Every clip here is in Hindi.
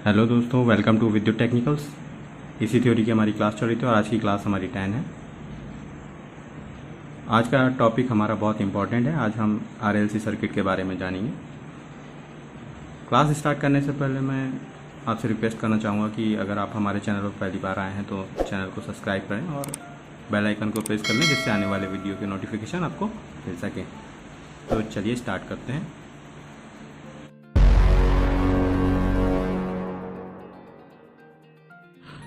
हेलो दोस्तों, वेलकम टू विद्युत टेक्निकल्स। इसी थ्योरी की हमारी क्लास चल रही थी और आज की क्लास हमारी 10 है। आज का टॉपिक हमारा बहुत इंपॉर्टेंट है। आज हम आरएलसी सर्किट के बारे में जानेंगे। क्लास स्टार्ट करने से पहले मैं आपसे रिक्वेस्ट करना चाहूँगा कि अगर आप हमारे चैनल पर पहली बार आए हैं तो चैनल को सब्सक्राइब करें और बेल आइकन को प्रेस कर लें, जिससे आने वाले वीडियो के नोटिफिकेशन आपको मिल सके। तो चलिए स्टार्ट करते हैं।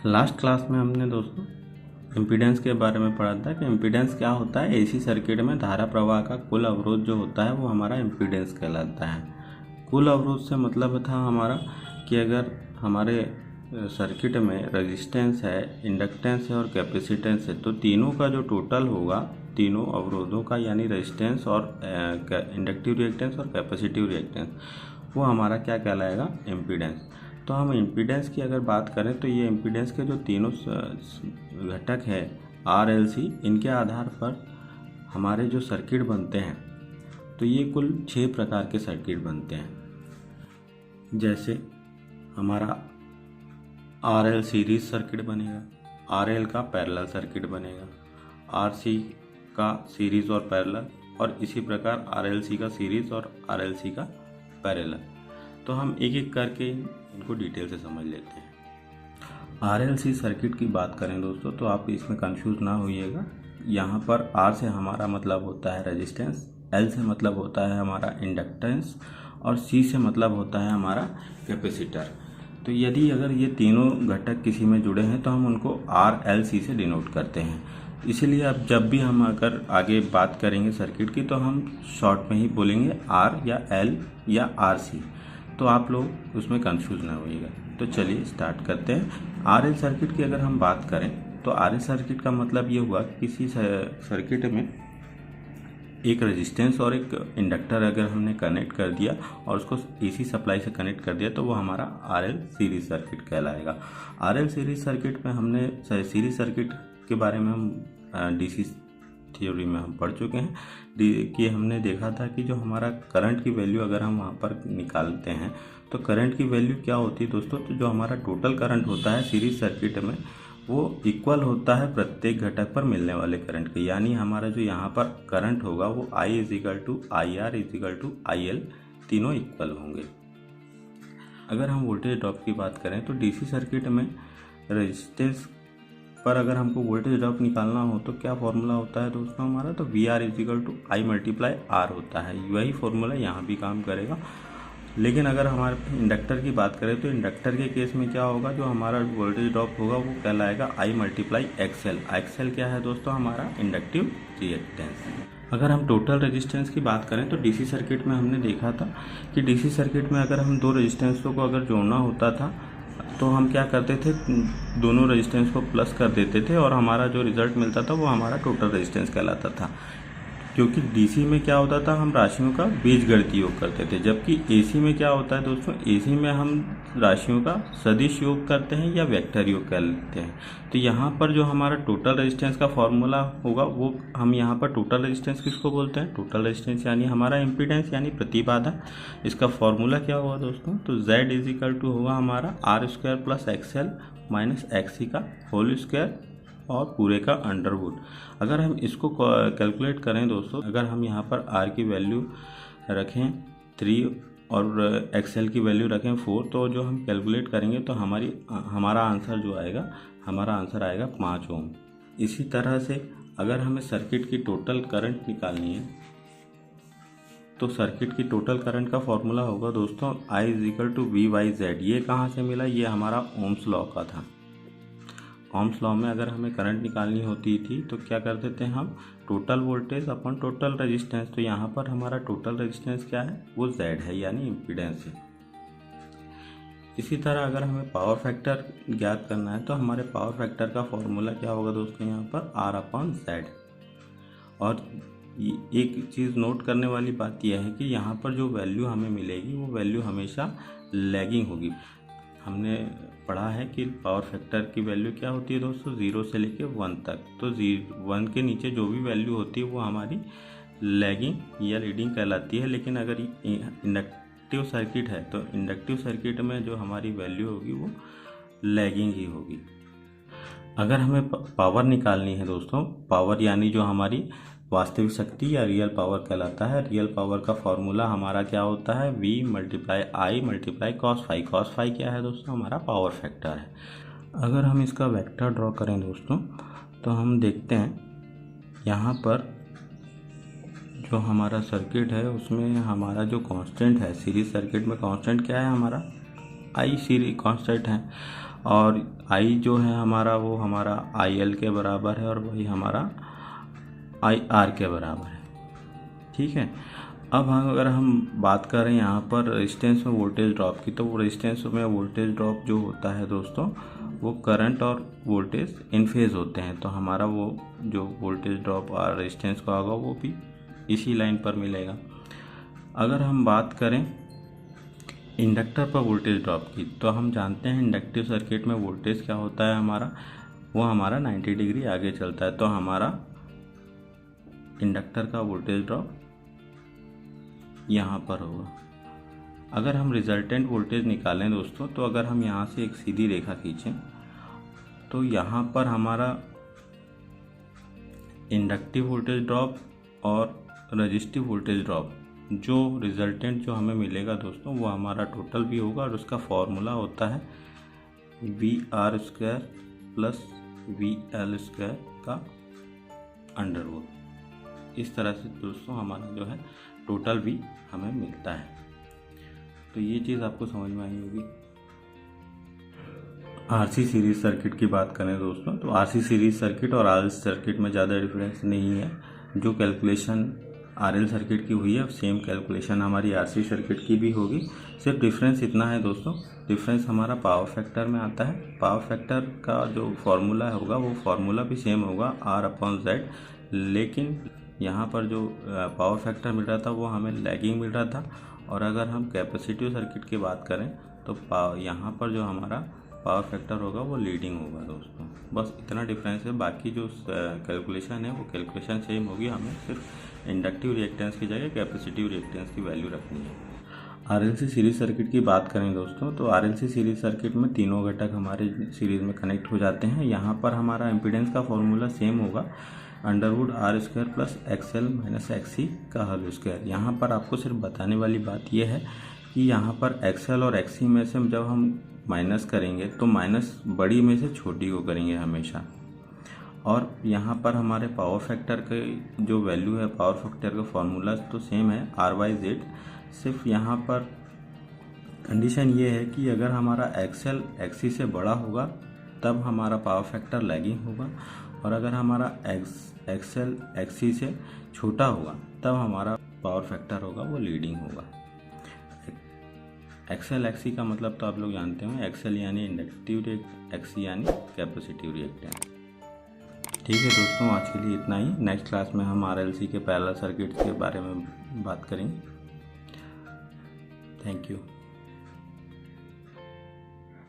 लास्ट क्लास में हमने दोस्तों इम्पीडेंस के बारे में पढ़ा था कि इम्पीडेंस क्या होता है। एसी सर्किट में धारा प्रवाह का कुल अवरोध जो होता है वो हमारा इम्पीडेंस कहलाता है। कुल अवरोध से मतलब था हमारा कि अगर हमारे सर्किट में रेजिस्टेंस है, इंडक्टेंस है और कैपेसिटेंस है, तो तीनों का जो टोटल होगा, तीनों अवरोधों का, यानी रेजिस्टेंस और इंडक्टिव रिएक्टेंस और कैपेसिटिव रिएक्टेंस, वो हमारा क्या कहलाएगा, इम्पीडेंस। तो हम इम्पीडेंस की अगर बात करें तो ये इम्पीडेंस के जो तीनों घटक है RLC, इनके आधार पर हमारे जो सर्किट बनते हैं, तो ये कुल 6 प्रकार के सर्किट बनते हैं। जैसे हमारा RL सीरीज सर्किट बनेगा, RL का पैरेलल सर्किट बनेगा, RC का सीरीज और पैरेलल, और इसी प्रकार RLC का सीरीज और RLC का पैरेलल। तो हम एक एक करके इनको डिटेल से समझ लेते हैं। RLC सर्किट की बात करें दोस्तों, तो आप इसमें कंफ्यूज ना होइएगा। यहाँ पर R से हमारा मतलब होता है रेजिस्टेंस, L से मतलब होता है हमारा इंडक्टेंस और C से मतलब होता है हमारा कैपेसिटर। तो यदि अगर ये तीनों घटक किसी में जुड़े हैं तो हम उनको RLC से डिनोट करते हैं। इसीलिए अब जब भी हम अगर आगे बात करेंगे सर्किट की, तो हम शॉर्ट में ही बोलेंगे R या L या RC, तो आप लोग उसमें कंफ्यूज ना होइएगा। तो चलिए स्टार्ट करते हैं। RL सर्किट की अगर हम बात करें तो RL सर्किट का मतलब ये हुआ कि किसी सर्किट में एक रेजिस्टेंस और एक इंडक्टर अगर हमने कनेक्ट कर दिया और उसको AC सप्लाई से कनेक्ट कर दिया, तो वो हमारा RL सीरीज सर्किट कहलाएगा। RL सीरीज सर्किट में हमने सीरीज सर्किट के बारे में हम DC थ्योरी में हम पढ़ चुके हैं कि हमने देखा था कि जो हमारा करंट की वैल्यू अगर हम वहाँ पर निकालते हैं, तो करंट की वैल्यू क्या होती है दोस्तों, तो जो हमारा टोटल करंट होता है सीरीज सर्किट में, वो इक्वल होता है प्रत्येक घटक पर मिलने वाले करंट के। यानी हमारा जो यहाँ पर करंट होगा वो I = IR = IL, तीनों इक्वल होंगे। अगर हम वोल्टेज ड्रॉप की बात करें तो DC सर्किट में रेजिस्टेंस पर अगर हमको वोल्टेज ड्रॉप निकालना हो तो क्या फॉर्मूला होता है दोस्तों हमारा, तो VR = I × R होता है। वही फॉर्मूला यहाँ भी काम करेगा। लेकिन अगर हमारे इंडक्टर की बात करें तो इंडक्टर के केस में क्या होगा, जो हमारा वोल्टेज ड्रॉप होगा वो कहलाएगा I × XL। XL क्या है दोस्तों, हमारा इंडक्टिव रिएक्टेंस। अगर हम टोटल रेजिस्टेंस की बात करें तो DC सर्किट में हमने देखा था कि DC सर्किट में अगर हम दो रेजिस्टेंसों को अगर जोड़ना होता था तो हम क्या करते थे, दोनों रेजिस्टेंस को प्लस कर देते थे और हमारा जो रिजल्ट मिलता था वो हमारा टोटल रेजिस्टेंस कहलाता था। क्योंकि DC में क्या होता था, हम राशियों का बीजगणितीय योग करते थे, जबकि AC में क्या होता है दोस्तों, AC में हम राशियों का सदिश योग करते हैं या वेक्टर योग कर लेते हैं। तो यहाँ पर जो हमारा टोटल रेजिस्टेंस का फॉर्मूला होगा, वो हम यहाँ पर टोटल रेजिस्टेंस किसको बोलते हैं, टोटल रेजिस्टेंस यानी हमारा इम्पीडेंस यानी प्रतिबाधा। इसका फॉर्मूला क्या होगा दोस्तों, तो Z होगा हमारा R² + XL - XC का होल स्क्वायर और पूरे का अंडरवुड। अगर हम इसको कैलकुलेट करें दोस्तों, अगर हम यहाँ पर R की वैल्यू रखें 3 और XL की वैल्यू रखें 4, तो जो हम कैलकुलेट करेंगे तो हमारा आंसर जो आएगा, हमारा आंसर आएगा 5 ओम। इसी तरह से अगर हमें सर्किट की टोटल करंट निकालनी है तो सर्किट की टोटल करंट का फॉर्मूला होगा दोस्तों I = VZ। ये कहाँ से मिला, ये हमारा ओम्स लॉ का था। ओम्स लॉ में अगर हमें करंट निकालनी होती थी तो क्या करते थे हम, टोटल वोल्टेज अपन टोटल रेजिस्टेंस। तो यहाँ पर हमारा टोटल रेजिस्टेंस क्या है, वो Z है, यानी इम्पीडेंस है। इसी तरह अगर हमें पावर फैक्टर ज्ञात करना है तो हमारे पावर फैक्टर का फॉर्मूला क्या होगा दोस्तों, यहाँ पर R/Z। और एक चीज़ नोट करने वाली बात यह है कि यहाँ पर जो वैल्यू हमें मिलेगी वो वैल्यू हमेशा लैगिंग होगी। हमने पढ़ा है कि पावर फैक्टर की वैल्यू क्या होती है दोस्तों, 0 से लेके 1 तक। तो 1 के नीचे जो भी वैल्यू होती है वो हमारी लैगिंग या लीडिंग कहलाती है। लेकिन अगर इंडक्टिव सर्किट है तो इंडक्टिव सर्किट में जो हमारी वैल्यू होगी वो लैगिंग ही होगी। अगर हमें पावर निकालनी है दोस्तों, पावर यानी जो हमारी वास्तविक शक्ति या रियल पावर कहलाता है। रियल पावर का फॉर्मूला हमारा क्या होता है, V × I × cos phi. cos phi क्या है दोस्तों, हमारा पावर फैक्टर है। अगर हम इसका वेक्टर ड्रॉ करें दोस्तों तो हम देखते हैं यहाँ पर जो हमारा सर्किट है उसमें हमारा जो कांस्टेंट है, सीरीज सर्किट में कांस्टेंट क्या है हमारा, I सीरीज कांस्टेंट है, और I जो है हमारा वो हमारा IL के बराबर है और वही हमारा IR के बराबर है। ठीक है। अब अगर हम बात करें यहाँ पर रेजिस्टेंस में वोल्टेज ड्रॉप की, तो वो रेजिस्टेंस में वोल्टेज ड्रॉप जो होता है दोस्तों वो करंट और वोल्टेज इन फेज होते हैं। तो हमारा वो जो वोल्टेज ड्रॉप और रेजिस्टेंस का होगा वो भी इसी लाइन पर मिलेगा। अगर हम बात करें इंडक्टर पर वोल्टेज ड्रॉप की, तो हम जानते हैं इंडक्टिव सर्किट में वोल्टेज क्या होता है हमारा, वो हमारा 90 डिग्री आगे चलता है। तो हमारा इंडक्टर का वोल्टेज ड्रॉप यहाँ पर होगा। अगर हम रिजल्टेंट वोल्टेज निकालें दोस्तों, तो अगर हम यहाँ से एक सीधी रेखा खींचें तो यहाँ पर हमारा इंडक्टिव वोल्टेज ड्रॉप और रजिस्टिव वोल्टेज ड्रॉप जो रिजल्टेंट जो हमें मिलेगा दोस्तों वो हमारा टोटल भी होगा, और उसका फॉर्मूला होता है VR² + VL² का अंडरवुड। इस तरह से दोस्तों हमारा जो है टोटल भी हमें मिलता है। तो ये चीज़ आपको समझ में आई होगी। RC सीरीज सर्किट की बात करें दोस्तों, तो RC सीरीज सर्किट और RL सर्किट में ज़्यादा डिफरेंस नहीं है। जो कैलकुलेशन RL सर्किट की हुई है सेम कैलकुलेशन हमारी RC सर्किट की भी होगी। सिर्फ डिफरेंस इतना है दोस्तों, डिफरेंस हमारा पावर फैक्टर में आता है। पावर फैक्टर का जो फार्मूला होगा वो फार्मूला भी सेम होगा R/Z, लेकिन यहाँ पर जो पावर फैक्टर मिल रहा था वो हमें लैगिंग मिल रहा था। और अगर हम कैपेसिटिव सर्किट की बात करें तो यहाँ पर जो हमारा पावर फैक्टर होगा वो लीडिंग होगा दोस्तों। बस इतना डिफरेंस है, बाकी जो कैलकुलेशन है वो कैलकुलेशन सेम होगी। हमें सिर्फ इंडक्टिव रिएक्टेंस की जगह कैपेसिटिव रिएक्टेंस की वैल्यू रखनी है। RLC सीरीज सर्किट की बात करें दोस्तों, तो RLC सीरीज सर्किट में तीनों घटक हमारे सीरीज में कनेक्ट हो जाते हैं। यहाँ पर हमारा इम्पीडेंस का फॉर्मूला सेम होगा, √R² + XL - XC का होल स्क्वायर। यहाँ पर आपको सिर्फ बताने वाली बात यह है कि यहाँ पर XL और XC में से जब हम माइनस करेंगे तो माइनस बड़ी में से छोटी को करेंगे हमेशा। और यहाँ पर हमारे पावर फैक्टर के जो वैल्यू है, पावर फैक्टर का फॉर्मूला तो सेम है R/Z। सिर्फ यहाँ पर कंडीशन ये है कि अगर हमारा XL XC से बड़ा होगा तब हमारा पावर फैक्टर लैगिंग होगा, और अगर हमारा XL XC से छोटा होगा तब हमारा पावर फैक्टर होगा वो लीडिंग होगा। XL XC का मतलब तो आप लोग जानते होंगे, XL यानी इंडक्टिव रिएक्टेंस, XC यानी कैपेसिटिव रिएक्टेंस। ठीक है दोस्तों, आज के लिए इतना ही। नेक्स्ट क्लास में हम RLC के पैरेलल सर्किट के बारे में बात करेंगे। Thank you.